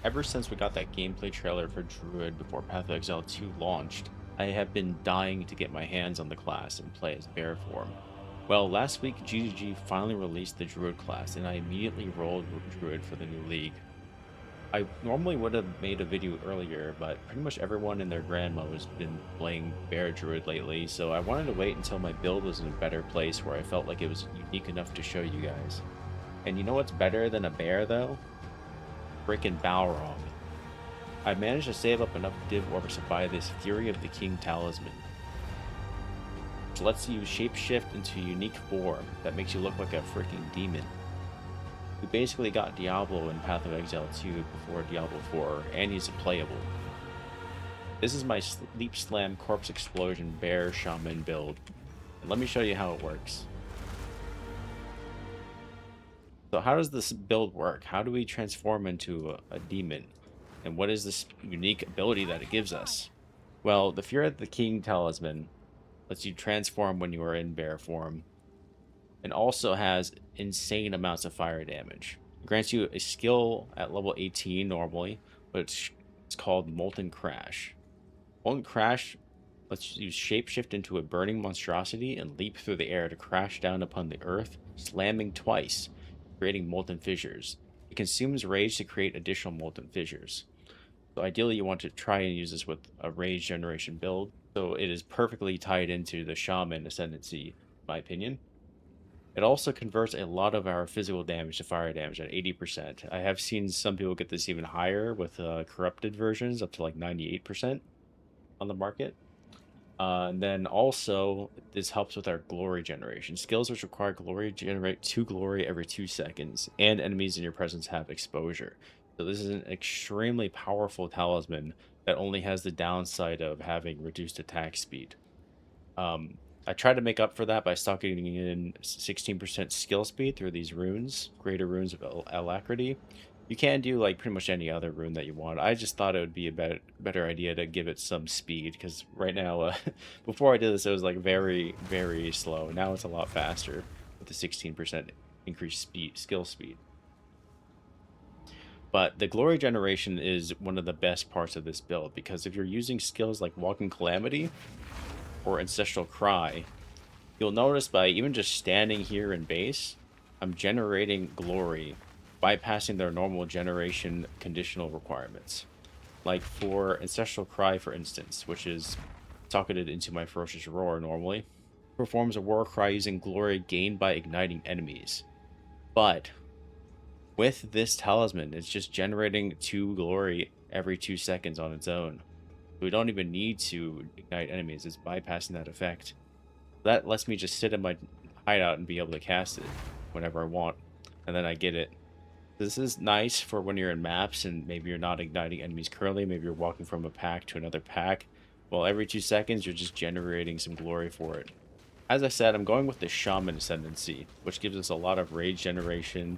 Ever since we got that gameplay trailer for Druid before Path of Exile 2 launched, I have been dying to get my hands on the class and play as bear form. Well, last week GGG finally released the Druid class, and I immediately rolled Druid for the new league. I normally would have made a video earlier, but pretty much everyone and their grandma has been playing bear Druid lately, so I wanted to wait until my build was in a better place where I felt like it was unique enough to show you guys. And you know what's better than a bear, though? Frickin' Balrog. I managed to save up enough div orbs to buy this Fury of the King Talisman, which lets you shapeshift into a unique form that makes you look like a freaking demon. We basically got Diablo in Path of Exile 2 before Diablo 4, and he's playable. This is my Sleep Slam Corpse Explosion Bear Shaman build, and let me show you how it works. So how does this build work? How do we transform into a demon? And what is this unique ability that it gives us? Well, the Fury of the King Talisman lets you transform when you are in bear form, and also has insane amounts of fire damage. It grants you a skill at level 18 normally, but it's called Molten Crash. Molten Crash lets you shapeshift into a burning monstrosity and leap through the air to crash down upon the earth, slamming twice, creating molten fissures. It consumes rage to create additional molten fissures. So ideally you want to try and use this with a rage generation build. So it is perfectly tied into the Shaman Ascendancy, in my opinion. It also converts a lot of our physical damage to fire damage at 80%. I have seen some people get this even higher with corrupted versions, up to like 98% on the market. And then also, this helps with our glory generation. Skills which require glory generate 2 glory every 2 seconds, and enemies in your presence have exposure. So this is an extremely powerful talisman that only has the downside of having reduced attack speed. I tried to make up for that by stocking in 16% skill speed through these runes, greater runes of alacrity. You can do like pretty much any other rune that you want. I just thought it would be a better idea to give it some speed, because right now, before I did this, it was like very, very slow. Now it's a lot faster with the 16% increased skill speed. But the glory generation is one of the best parts of this build, because if you're using skills like Walking Calamity or Ancestral Cry, you'll notice by even just standing here in base, I'm generating glory, bypassing their normal generation conditional requirements. Like for Ancestral Cry, for instance, which is socketed into my Ferocious Roar normally, performs a war cry using glory gained by igniting enemies. But with this talisman, it's just generating 2 glory every 2 seconds on its own. We don't even need to ignite enemies, it's bypassing that effect. That lets me just sit in my hideout and be able to cast it whenever I want, and then I get it. This is nice for when you're in maps and maybe you're not igniting enemies currently, maybe you're walking from a pack to another pack. Well, every 2 seconds you're just generating some glory for it. As I said, I'm going with the Shaman Ascendancy, which gives us a lot of rage generation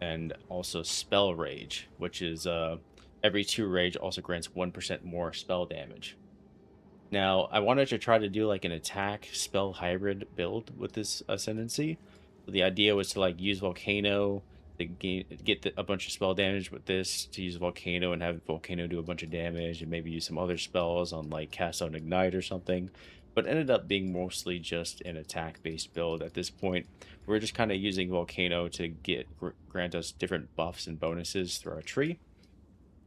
and also spell rage, which is every 2 rage also grants 1% more spell damage. Now, I wanted to try to do like an attack spell hybrid build with this Ascendancy. So the idea was to like use Volcano to get a bunch of spell damage with this, to use Volcano and have Volcano do a bunch of damage, and maybe use some other spells on like Cast Out and Ignite or something. But ended up being mostly just an attack-based build at this point. We're just kind of using Volcano to grant us different buffs and bonuses through our tree.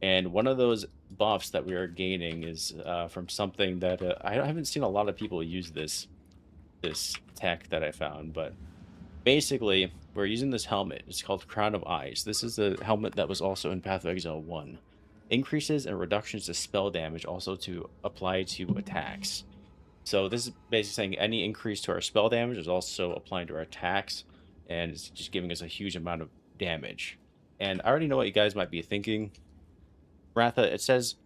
And one of those buffs that we are gaining is from something that I haven't seen a lot of people use this tech that I found, but basically we're using this helmet. It's called Crown of Eyes. This is the helmet that was also in Path of Exile 1. Increases and reductions to spell damage also to apply to attacks. So this is basically saying any increase to our spell damage is also applying to our attacks, and it's just giving us a huge amount of damage. And I already know what you guys might be thinking. Ratha, it says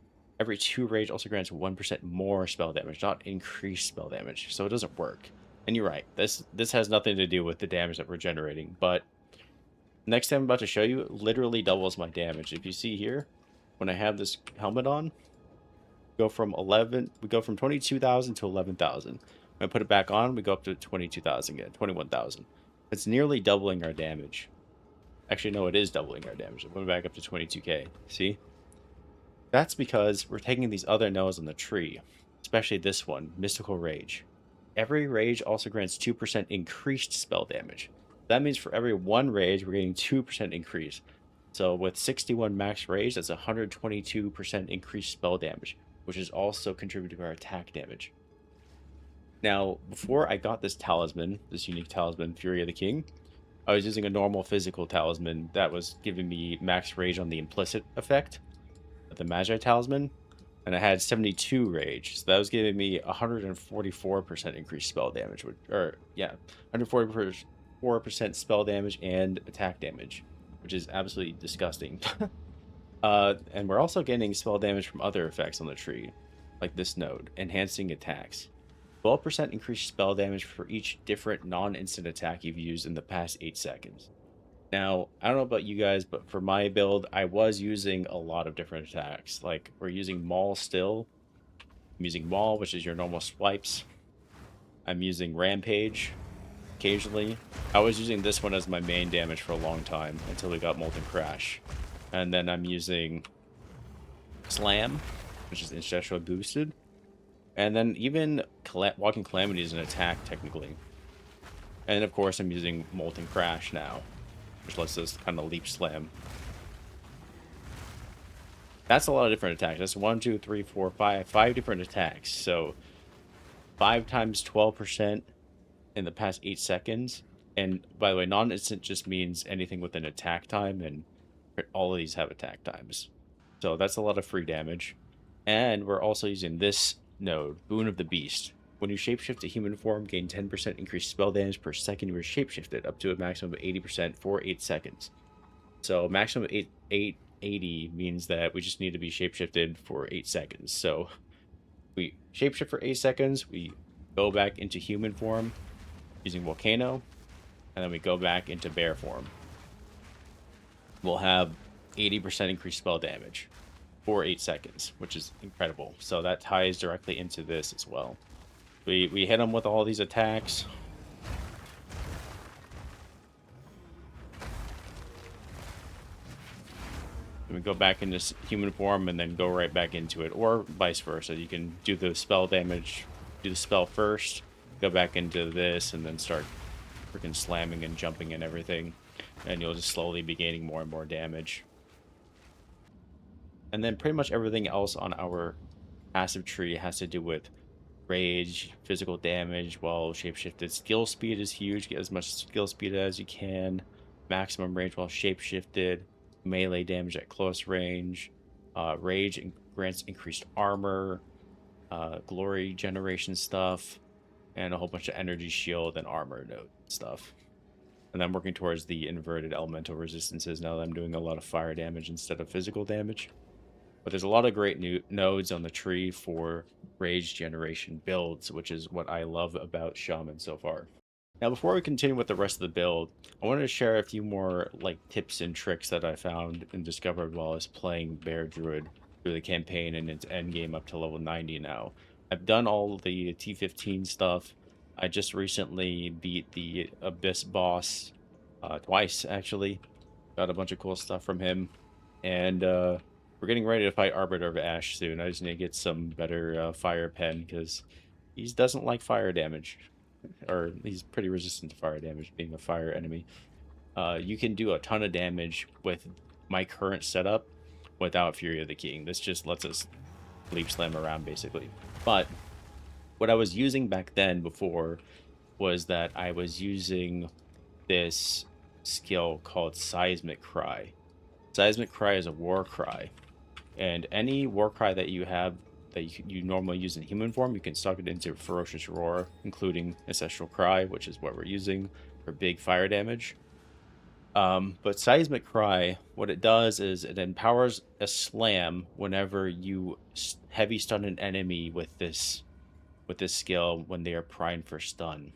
every 2 rage also grants 1% more spell damage, not increased spell damage, so it doesn't work. And you're right, this has nothing to do with the damage that we're generating, but next thing I'm about to show you literally doubles my damage. If you see here, when I have this helmet on, we go from 22,000 to 11,000. When I put it back on, we go up to 22,000 again, 21,000. It's nearly doubling our damage. Actually, no, it is doubling our damage. It went back up to 22k. See? That's because we're taking these other nodes on the tree, especially this one, Mystical Rage. Every rage also grants 2% increased spell damage. That means for every one rage, we're getting 2% increase. So with 61 max rage, that's 122% increased spell damage, which is also contributing to our attack damage. Now, before I got this talisman, this unique talisman, Fury of the King, I was using a normal physical talisman that was giving me max rage on the implicit effect of the Magi talisman, and I had 72 rage, so that was giving me 144% increased spell damage, or yeah, 144% spell damage and attack damage, which is absolutely disgusting. And we're also getting spell damage from other effects on the tree, like this node, enhancing attacks. 12% increased spell damage for each different non-instant attack you've used in the past 8 seconds. Now, I don't know about you guys, but for my build, I was using a lot of different attacks. Like, we're using Maul still. I'm using Maul, which is your normal swipes. I'm using Rampage occasionally. I was using this one as my main damage for a long time until we got Molten Crash. And then I'm using Slam, which is ancestral boosted. And then even Walking Calamity is an attack, technically. And of course, I'm using Molten Crash now, which lets us kind of leap slam. That's a lot of different attacks. That's 1, 2, 3, 4, 5, 5 different attacks. So 5 times 12% in the past 8 seconds. And by the way, non-instant just means anything with an attack time, and all of these have attack times. So that's a lot of free damage. And we're also using this node, Boon of the Beast. When you shapeshift to human form, gain 10% increased spell damage per second you were shapeshifted, up to a maximum of 80% for 8 seconds. So maximum of 880 means that we just need to be shapeshifted for 8 seconds. So we shapeshift for 8 seconds, we go back into human form using Volcano, and then we go back into bear form. We'll have 80% increased spell damage for 8 seconds, which is incredible. So that ties directly into this as well. We hit them with all these attacks. And we go back into human form and then go right back into it, or vice versa. You can do the spell damage, do the spell first, go back into this, and then start freaking slamming and jumping and everything. And you'll just slowly be gaining more and more damage. And then pretty much everything else on our passive tree has to do with rage, physical damage while shapeshifted. Skill speed is huge. Get as much skill speed as you can. Maximum range while shapeshifted. Melee damage at close range. Rage grants increased armor. Glory generation stuff. And a whole bunch of energy shield and armor node stuff. And I'm working towards the inverted elemental resistances now that I'm doing a lot of fire damage instead of physical damage. But there's a lot of great new nodes on the tree for rage generation builds, which is what I love about Shaman so far. Now, before we continue with the rest of the build, I wanted to share a few more tips and tricks that I found and discovered while I was playing Bear Druid through the campaign and its endgame up to level 90 now. I've done all the T15 stuff. I just recently beat the Abyss boss twice, actually. Got a bunch of cool stuff from him. And we're getting ready to fight Arbiter of Ash soon. I just need to get some better fire pen because he doesn't like fire damage. Or he's pretty resistant to fire damage, being a fire enemy. You can do a ton of damage with my current setup without Fury of the King. This just lets us leap slam around, basically. But what I was using back then before was that I was using this skill called Seismic Cry. Seismic Cry is a war cry. And any war cry that you have that you normally use in human form, you can suck it into Ferocious Roar, including Ancestral Cry, which is what we're using for big fire damage. But Seismic Cry, what it does is it empowers a slam whenever you heavy stun an enemy with this skill when they are primed for stun.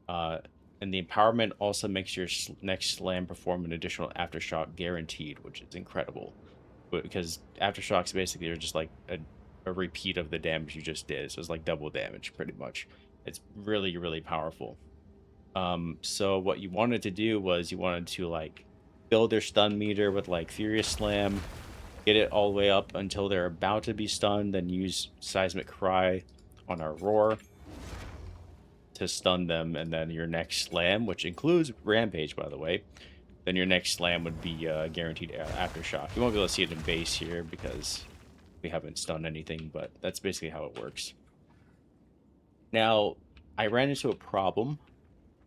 And the empowerment also makes your next slam perform an additional aftershock guaranteed, which is incredible. Because aftershocks basically are just like a repeat of the damage you just did. So it's like double damage, pretty much. It's really, really powerful. So what you wanted to do was you wanted to build their stun meter with Furious Slam, Get it all the way up until they're about to be stunned, then use Seismic Cry on our Roar to stun them, and then your next slam, which includes Rampage, by the way, then your next slam would be guaranteed Aftershock. You won't be able to see it in base here because we haven't stunned anything, but that's basically how it works. Now, I ran into a problem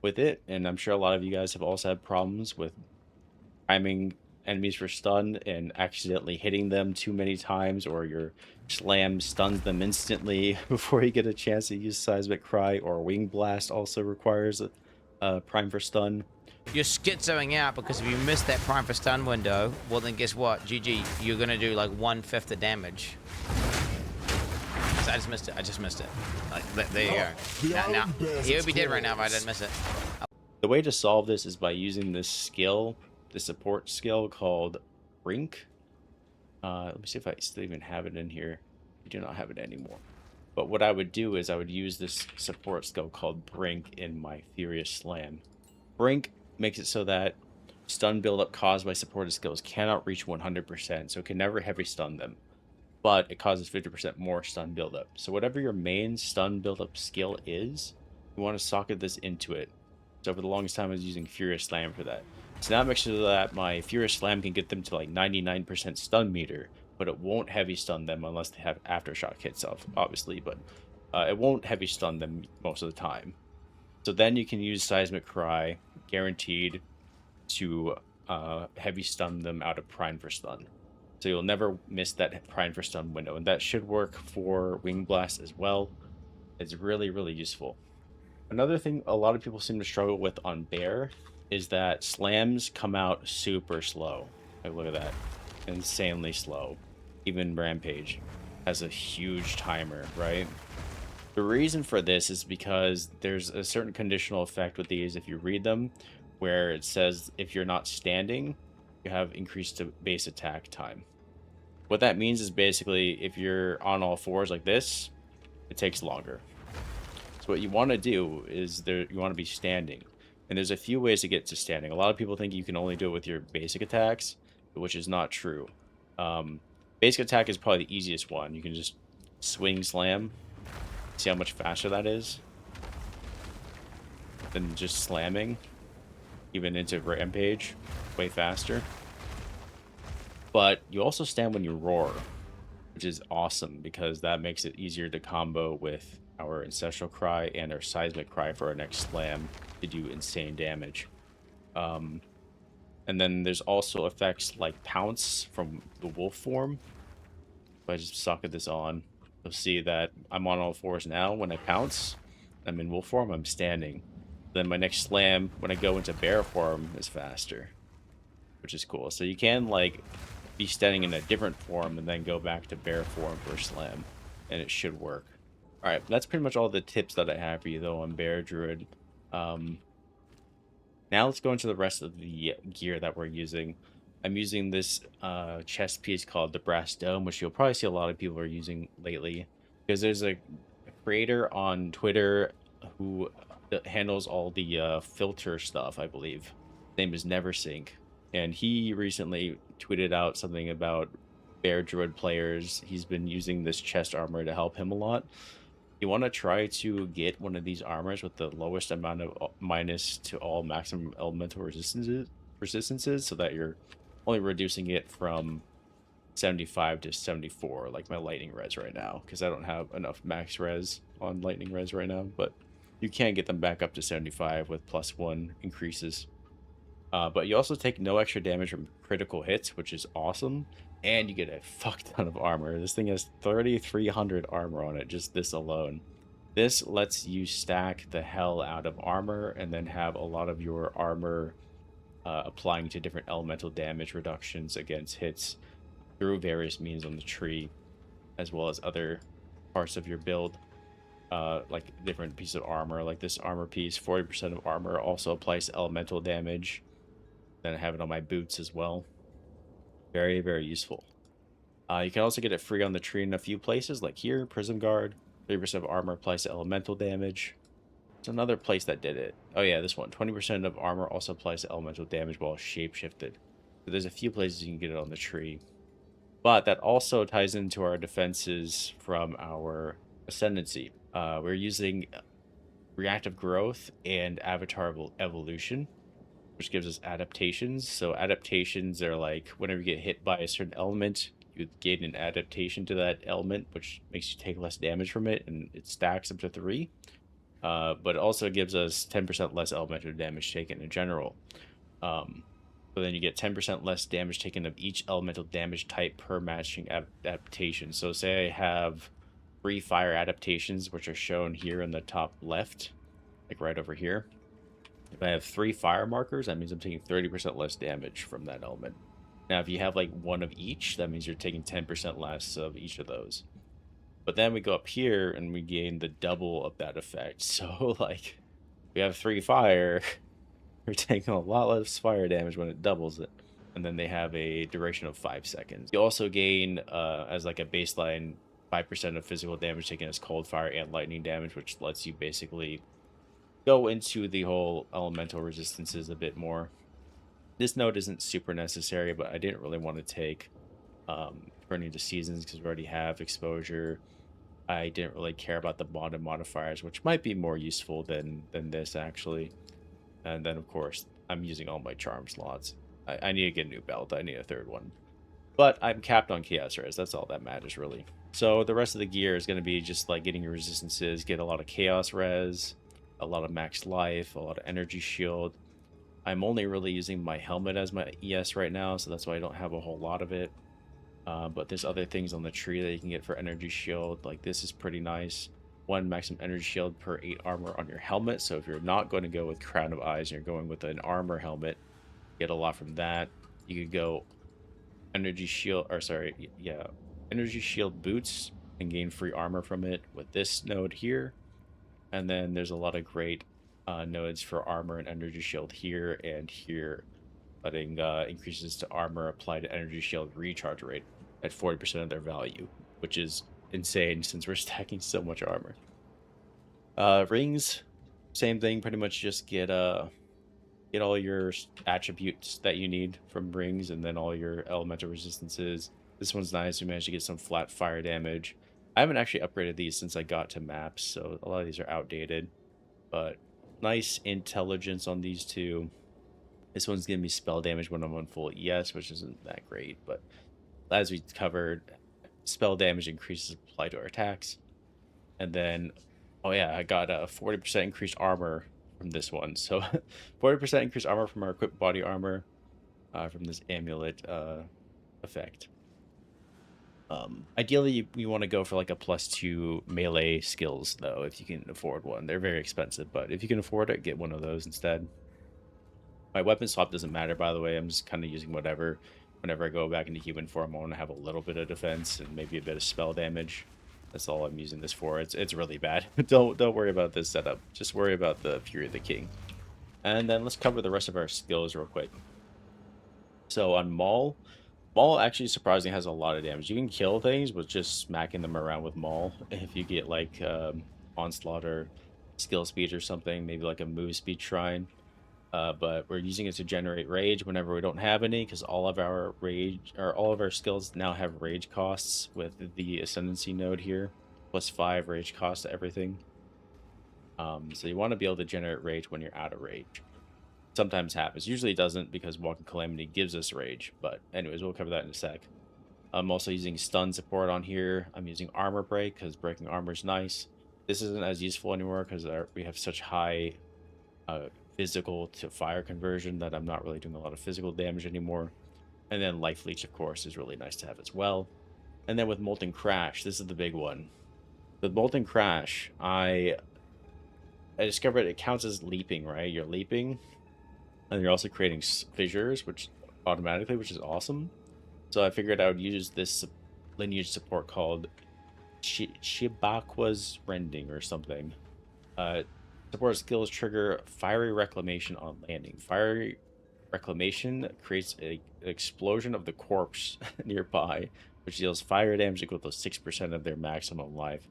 with it, and I'm sure a lot of you guys have also had problems with timing enemies for stun and accidentally hitting them too many times, or your slam stuns them instantly before you get a chance to use Seismic Cry, or Wing Blast also requires a prime for stun. You're schizoing out because if you miss that prime for stun window, well then guess what? GG, you're gonna do like 1/5 the damage. So I just missed it. I just missed it. Like, there you go. Now, he would be dead right now if I didn't miss it. The way to solve this is by using this skill, the support skill called Brink. Let me see if I still even have it in here. I do not have it anymore. But what I would do is I would use this support skill called Brink in my Furious Slam. Brink makes it so that stun buildup caused by supported skills cannot reach 100%, so it can never heavy stun them. But it causes 50% more stun buildup. So whatever your main stun buildup skill is, you want to socket this into it. So for the longest time, I was using Furious Slam for that. So now it makes sure that my Furious Slam can get them to like 99% stun meter, but it won't heavy stun them unless they have Aftershock hits off, obviously, but it won't heavy stun them most of the time. So then you can use Seismic Cry, guaranteed to heavy stun them out of Prime for stun. So you'll never miss that Prime for stun window, and that should work for Wing Blast as well. It's really, really useful. Another thing a lot of people seem to struggle with on Bear is that slams come out super slow. Like, look at that. Insanely slow. Even Rampage has a huge timer, right? The reason for this is because there's a certain conditional effect with these if you read them, where it says if you're not standing, you have increased base attack time. What that means is basically if you're on all fours like this, it takes longer. So what you want to do is you want to be standing. And there's a few ways to get to standing. A lot of people think you can only do it with your basic attacks, which is not true. Basic attack is probably the easiest one. You can just swing slam. See how much faster that is than just slamming, even into Rampage, way faster. But you also stand when you roar, which is awesome because that makes it easier to combo with our Ancestral Cry and our Seismic Cry for our next slam to do insane damage. And then there's also effects like Pounce from the wolf form. If I just socket this on, you'll see that I'm on all fours now. When I pounce, I'm in wolf form, I'm standing. Then my next slam, when I go into bear form, is faster, which is cool. So you can like be standing in a different form and then go back to bear form for a slam, and it should work. All right, that's pretty much all the tips that I have for you though on Bear Druid. Now let's go into the rest of the gear that we're using. I'm using this chest piece called the Brass Dome, which you'll probably see a lot of people are using lately. Because there's a creator on Twitter who handles all the filter stuff, I believe. His name is NeverSync. And he recently tweeted out something about Bear Druid players. He's been using this chest armor to help him a lot. You want to try to get one of these armors with the lowest amount of minus to all maximum elemental resistances so that you're only reducing it from 75 to 74, like my lightning res right now, because I don't have enough max res on lightning res right now, but you can get them back up to 75 with +1 increases. But you also take no extra damage from critical hits, which is awesome, and you get a fuck ton of armor. This thing has 3,300 armor on it, just this alone. This lets you stack the hell out of armor and then have a lot of your armor applying to different elemental damage reductions against hits through various means on the tree, as well as other parts of your build, like different pieces of armor. Like this armor piece, 40% of armor also applies to elemental damage. Then I have it on my boots as well. Very, very useful. You can also get it free on the tree in a few places, like here, Prism Guard. 30% of armor applies to elemental damage. It's another place that did it. Oh yeah, this one. 20% of armor also applies to elemental damage while shapeshifted. So there's a few places you can get it on the tree. But that also ties into our defenses from our ascendancy. We're using reactive growth and evolution, which gives us adaptations. So adaptations are like whenever you get hit by a certain element, you gain an adaptation to that element, which makes you take less damage from it, and it stacks up to 3. But it also gives us 10% less elemental damage taken in general. So then you get 10% less damage taken of each elemental damage type per matching adaptation. So say I have 3 fire adaptations, which are shown here in the top left, like right over here. If I have 3 fire markers, that means I'm taking 30% less damage from that element. Now, if you have like 1 of each, that means you're taking 10% less of each of those. But then we go up here and we gain the double of that effect. So like we have 3 fire, we're taking a lot less fire damage when it doubles it. And then they have a duration of 5 seconds. You also gain as like a baseline 5% of physical damage taken as cold fire and lightning damage, which lets you basically go into the whole elemental resistances a bit more. This node isn't super necessary, but I didn't really want to take turning to seasons because we already have exposure. I didn't really care about the bottom modifiers, which might be more useful than this actually. And then of course I'm using all my charm slots. I need to get a new belt. I need a 3rd one. But I'm capped on chaos res. That's all that matters really. So the rest of the gear is going to be just like getting your resistances, get a lot of chaos res, a lot of max life, a lot of energy shield. I'm only really using my helmet as my ES right now, so that's why I don't have a whole lot of it. But there's other things on the tree that you can get for energy shield. Like this is pretty nice. 1 maximum energy shield per 8 armor on your helmet. So if you're not going to go with Crown of Eyes and you're going with an armor helmet, get a lot from that. You could go energy shield, or sorry, yeah, energy shield boots and gain free armor from it with this node here. And then there's a lot of great nodes for armor and energy shield here and here, letting increases to armor apply to energy shield recharge rate at 40% of their value, which is insane since we're stacking so much armor. Rings, same thing, pretty much just get all your attributes that you need from rings and then all your elemental resistances. This one's nice. We managed to get some flat fire damage. I haven't actually upgraded these since I got to maps, so a lot of these are outdated. But nice intelligence on these two. This one's giving me spell damage when I'm on full ES, which isn't that great. But as we covered, spell damage increases apply to our attacks. And then, oh yeah, I got a 40% increased armor from this one. So 40% increased armor from our equipped body armor from this amulet effect. Ideally, you want to go for like a +2 melee skills, though, if you can afford one. They're very expensive, but if you can afford it, get one of those instead. My weapon swap doesn't matter, by the way. I'm just kind of using whatever. Whenever I go back into human form, I want to have a little bit of defense and maybe a bit of spell damage. That's all I'm using this for. It's really bad. Don't worry about this setup. Just worry about the Fury of the King. And then let's cover the rest of our skills real quick. So on Maul actually surprisingly has a lot of damage. You can kill things with just smacking them around with Maul. If you get like Onslaught or skill speed or something, maybe like a move speed shrine. But we're using it to generate rage whenever we don't have any, because all of our rage or all of our skills now have rage costs with the ascendancy node here, +5 rage cost to everything. So you want to be able to generate rage when you're out of rage. Sometimes happens. Usually it doesn't because Walking Calamity gives us rage. But anyways, we'll cover that in a sec. I'm also using stun support on here. I'm using armor break because breaking armor is nice. This isn't as useful anymore because we have such high physical to fire conversion that I'm not really doing a lot of physical damage anymore. And then life leech, of course, is really nice to have as well. And then with Molten Crash, this is the big one. With Molten Crash, I discovered it counts as leaping, right? You're leaping, and you're also creating fissures, which automatically, which is awesome. So I figured I would use this lineage support called Shibakwa's Rending or something. Support skills trigger Fiery Reclamation on landing. Fiery Reclamation creates an explosion of the corpse nearby, which deals fire damage equal to 6% of their maximum life.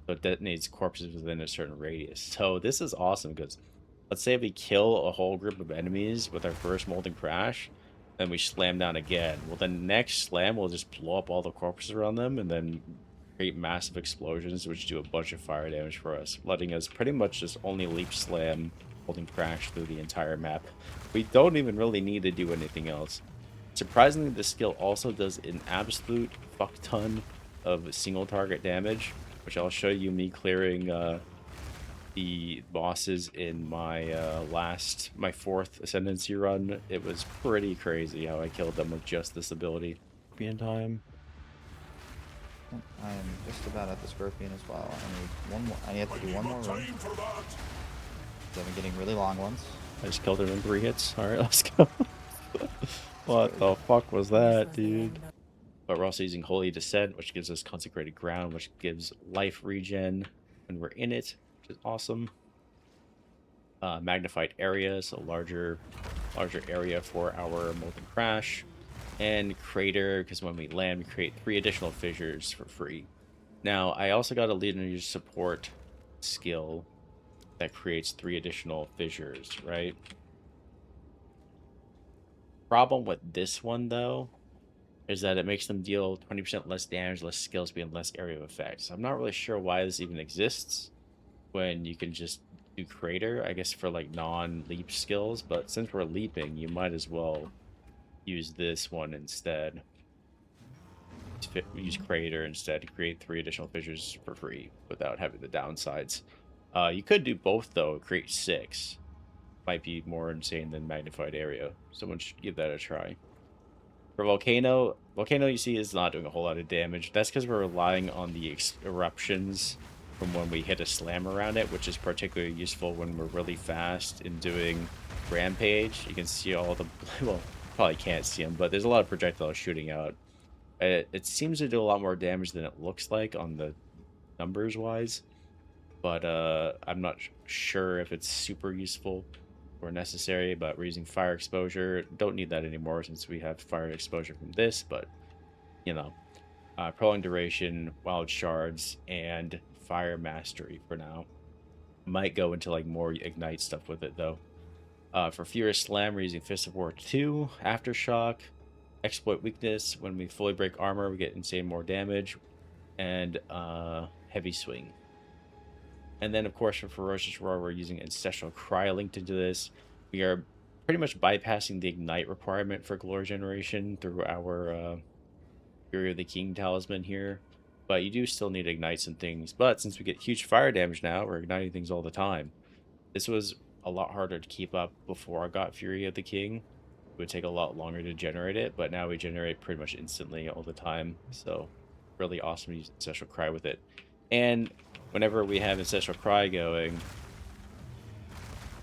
So it detonates corpses within a certain radius. So this is awesome because let's say we kill a whole group of enemies with our first Molten Crash. Then we slam down again. Well, the next slam will just blow up all the corpses around them and then create massive explosions, which do a bunch of fire damage for us, letting us pretty much just only leap slam, holding crash through the entire map. We don't even really need to do anything else. Surprisingly, this skill also does an absolute fuck ton of single target damage, which I'll show you me clearing the bosses in my my fourth Ascendancy run. It was pretty crazy how I killed them with just this ability. In time. I am just about at the Scorpion as well. I need one more. I have to do one more run. I've been getting really long ones. I just killed him in 3 hits. Alright, let's go. What the fuck was that, dude? But we're also using Holy Descent, which gives us Consecrated Ground, which gives life regen when we're in it, which is awesome. Magnified area, so larger area for our Molten Crash. And Crater, because when we land, we create 3 additional fissures for free. Now, I also got a leader support skill that creates 3 additional fissures, right? Problem with this one, though, is that it makes them deal 20% less damage, less skill speed, and less area of effect. So I'm not really sure why this even exists when you can just do Crater, I guess, for like non-leap skills. But since we're leaping, you might as well use this one instead. Use Crater instead to create 3 additional fissures for free without having the downsides. You could do both, though, create 6. Might be more insane than Magnified Area. Someone should give that a try. For Volcano, you see, is not doing a whole lot of damage. That's because we're relying on the eruptions from when we hit a slam around it, which is particularly useful when we're really fast in doing Rampage. You can see all the... Well, probably can't see them, but there's a lot of projectiles shooting out. It seems to do a lot more damage than it looks like on the numbers-wise, but I'm not sure if it's super useful or necessary. But we're using Fire Exposure. Don't need that anymore since we have Fire Exposure from this, but you know, Prolonged Duration, Wild Shards, and Fire Mastery for now. Might go into like more Ignite stuff with it though. For Furious Slam, we're using Fist of War 2, Aftershock, Exploit Weakness. When we fully break armor, we get insane more damage, and Heavy Swing. And then, of course, for Ferocious Roar, we're using Ancestral Cry linked into this. We are pretty much bypassing the Ignite requirement for Glory Generation through our Fury of the King Talisman here. But you do still need to ignite some things. But since we get huge fire damage now, we're igniting things all the time. This was a lot harder to keep up before I got Fury of the King. It would take a lot longer to generate it, but now we generate pretty much instantly all the time. So really awesome to use Ancestral Cry with it. And whenever we have Ancestral Cry going,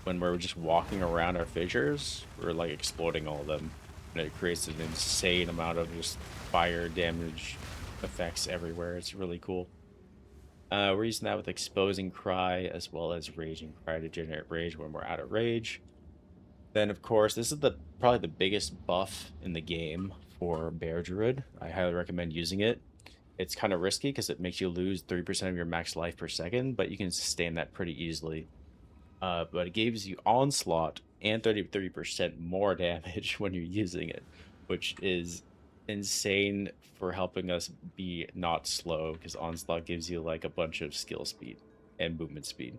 when we're just walking around our fissures, we're like exploding all of them. And it creates an insane amount of just fire damage effects everywhere. It's really cool. We're using that with Exposing Cry as well as Raging Cry to generate rage when we're out of rage. Then, of course, this is probably the biggest buff in the game for Bear Druid. I highly recommend using it. It's kind of risky because it makes you lose 3% of your max life per second, but you can sustain that pretty easily. But it gives you Onslaught and 33% more damage when you're using it, which is insane for helping us be not slow, because Onslaught gives you like a bunch of skill speed and movement speed.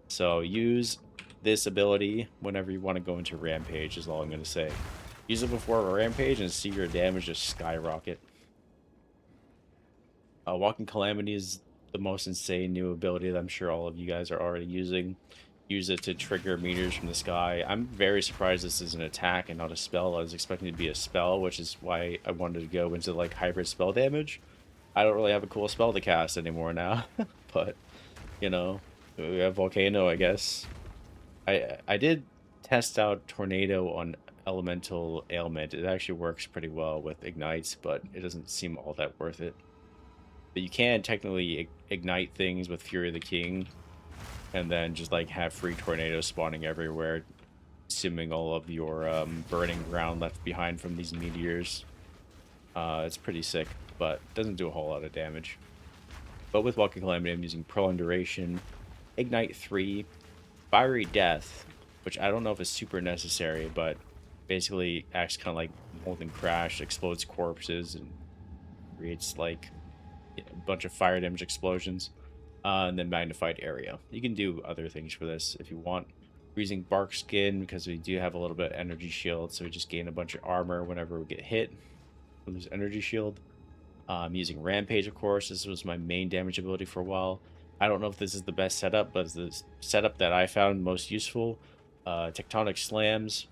So use this ability whenever you want to go into Rampage is all I'm going to say. Use it before a Rampage and see your damage just skyrocket. Walking Calamity is the most insane new ability that I'm sure all of you guys are already using. Use it to trigger meteors from the sky. I'm very surprised this is an attack and not a spell. I was expecting it to be a spell, which is why I wanted to go into like hybrid spell damage. I don't really have a cool spell to cast anymore now, but you know, we have Volcano, I guess. I did test out Tornado on Elemental Ailment. It actually works pretty well with Ignites, but it doesn't seem all that worth it. But you can technically ignite things with Fury of the King, and then just like have free tornadoes spawning everywhere, assuming all of your burning ground left behind from these meteors. It's pretty sick, but doesn't do a whole lot of damage. But with Walking Calamity, I'm using Prolonged Duration, Ignite 3, Fiery Death, which I don't know if it's super necessary, but basically acts kind of like Molten Crash, explodes corpses and creates like a bunch of fire damage explosions. And then magnified area. You can do other things for this if you want. We're using bark skin because we do have a little bit of energy shield, so we just gain a bunch of armor whenever we get hit. We lose energy shield. I'm using Rampage, of course. This was my main damage ability for a while. I don't know if this is the best setup, but it's the setup that I found most useful. Tectonic Slams,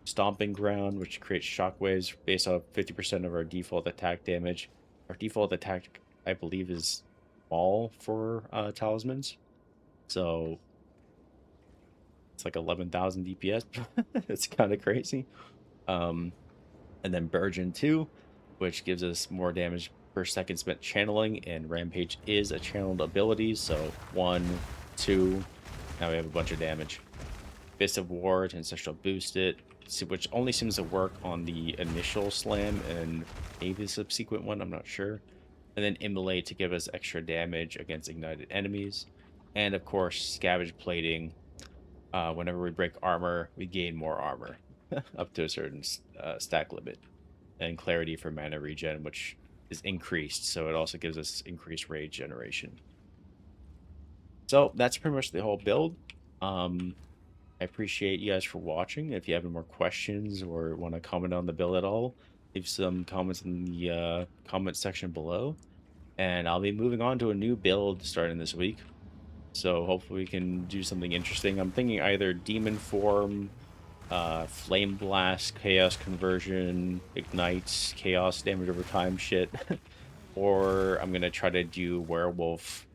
Stomping Ground, which creates shockwaves based off 50% of our default attack damage. Our default attack, I believe, is small for talismans. So it's like 11,000 DPS. It's kind of crazy. And then Burgeon 2, which gives us more damage per second spent channeling, and Rampage is a channeled ability, so 1, 2, now we have a bunch of damage. Fist of War to Ancestral boost it, which only seems to work on the initial slam and maybe the subsequent one, I'm not sure. And then Immolate to give us extra damage against ignited enemies. And of course, Scavenge Plating. Whenever we break armor, we gain more armor up to a certain stack limit. And Clarity for mana regen, which is increased, so it also gives us increased rage generation. So that's pretty much the whole build. I appreciate you guys for watching. If you have any more questions or want to comment on the build at all, leave some comments in the comment section below. And I'll be moving on to a new build starting this week. So hopefully we can do something interesting. I'm thinking either Demon Form, Flame Blast, Chaos Conversion, Ignites, Chaos Damage over time shit. Or I'm going to try to do Werewolf,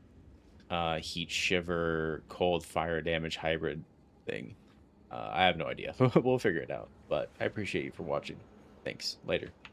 Heat Shiver, Cold Fire Damage hybrid thing. I have no idea. We'll figure it out. But I appreciate you for watching. Thanks. Later.